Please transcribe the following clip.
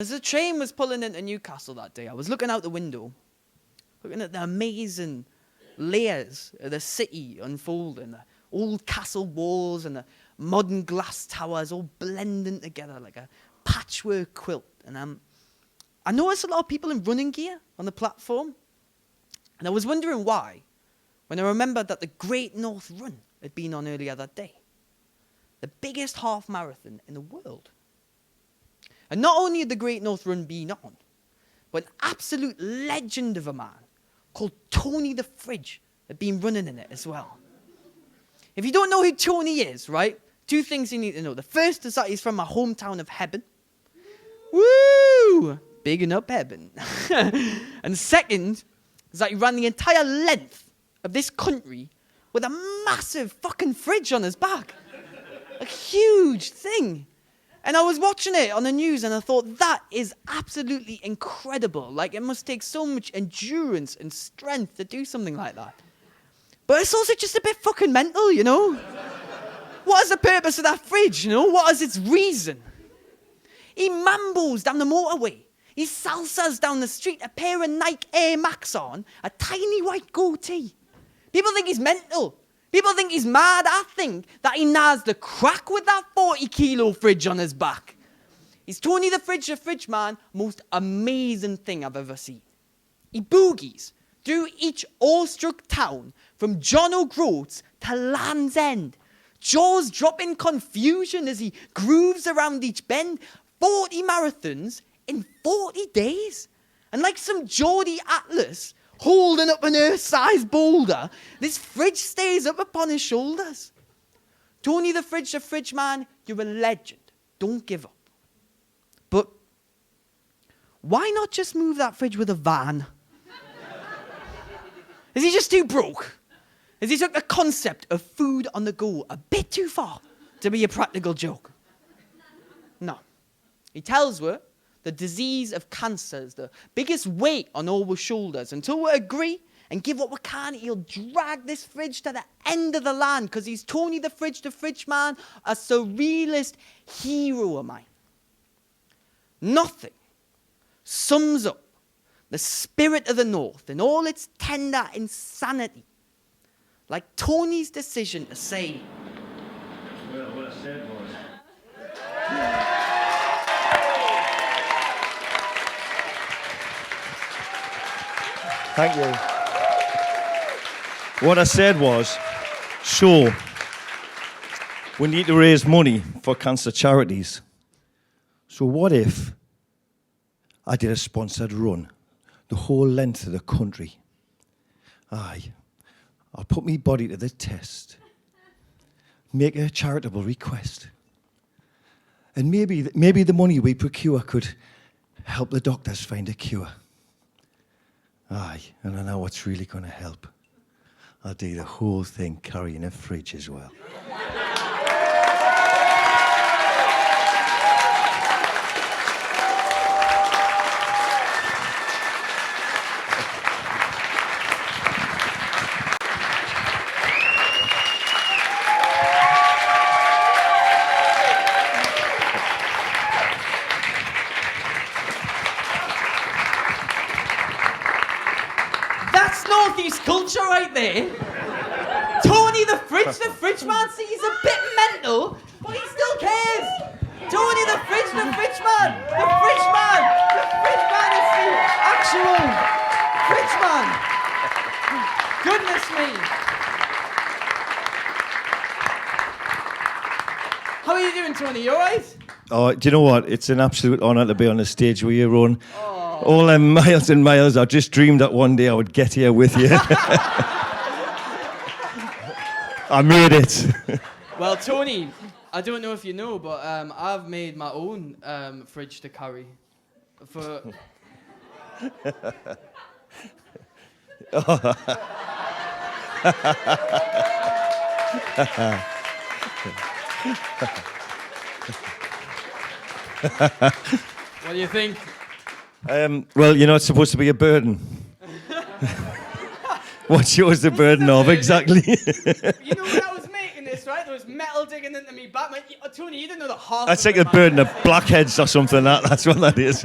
As the train was pulling into Newcastle that day, I was looking out the window, looking at the amazing layers of the city unfolding, the old castle walls and the modern glass towers all blending together like a patchwork quilt. And I noticed a lot of people in running gear on the platform, and I was wondering why, when I remembered that the Great North Run had been on earlier that day, the biggest half marathon in the world. And not only had the Great North Run been on, but an absolute legend of a man called Tony the Fridge had been running in it as well. If you don't know who Tony is, right, 2 things you need to know. The first is that he's from my hometown of Hebburn. Woo! Bigging up Hebburn. And second is that he ran the entire length of this country with a massive fucking fridge on his back. A huge thing. And I was watching it on the news and I thought, that is absolutely incredible. Like, it must take so much endurance and strength to do something like that. But it's also just a bit fucking mental, you know? What is the purpose of that fridge, you know? What is its reason? He mambos down the motorway. He salsas down the street, a pair of Nike Air Max on, a tiny white goatee. People think he's mental. People think he's mad. I think that he knows the crack with that 40-kilo fridge on his back. He's Tony the Fridge Man, most amazing thing I've ever seen. He boogies through each awestruck town from John O'Groats to Land's End. Jaws drop in confusion as he grooves around each bend. 40 marathons in 40 days. And like some Geordie Atlas holding up an earth-sized boulder, this fridge stays up upon his shoulders. Tony the Fridge Man, you're a legend. Don't give up. But why not just move that fridge with a van? Is he just too broke? Has he took the concept of food on the go a bit too far to be a practical joke? No. He tells her the disease of cancer is the biggest weight on all our shoulders. Until we agree and give what we can, he'll drag this fridge to the end of the land because he's Tony the Fridge Man, a surrealist hero of mine. Nothing sums up the spirit of the North in all its tender insanity like Tony's decision to say, well, what I said was... Thank you. What I said was, so, we need to raise money for cancer charities. So what if I did a sponsored run the whole length of the country? Aye, I'll put me body to the test, make a charitable request, and maybe the money we procure could help the doctors find a cure. Aye, and I know what's really going to help. I'll do the whole thing carrying a fridge as well. Northeast culture right there. Tony the Fridge Man, see, he's a bit mental, but he still cares. Tony the Fridge Man, the Fridge Man is the actual Fridge Man. Goodness me. How are you doing, Tony? You alright? Oh, do you know what? It's an absolute honour to be on the stage with you, Rowan. All them miles and miles, I just dreamed that one day I would get here with you. I made it. Well, Tony, I don't know if you know, but I've made my own fridge to carry. For... What do you think? Well, you know, it's supposed to be a burden. What's yours the burden of, exactly? You know when I was making this, right? There was metal digging into me back, mate. Tony, you didn't know the half. That's of like it, a man. bird in the blackheads or something. That's what that is.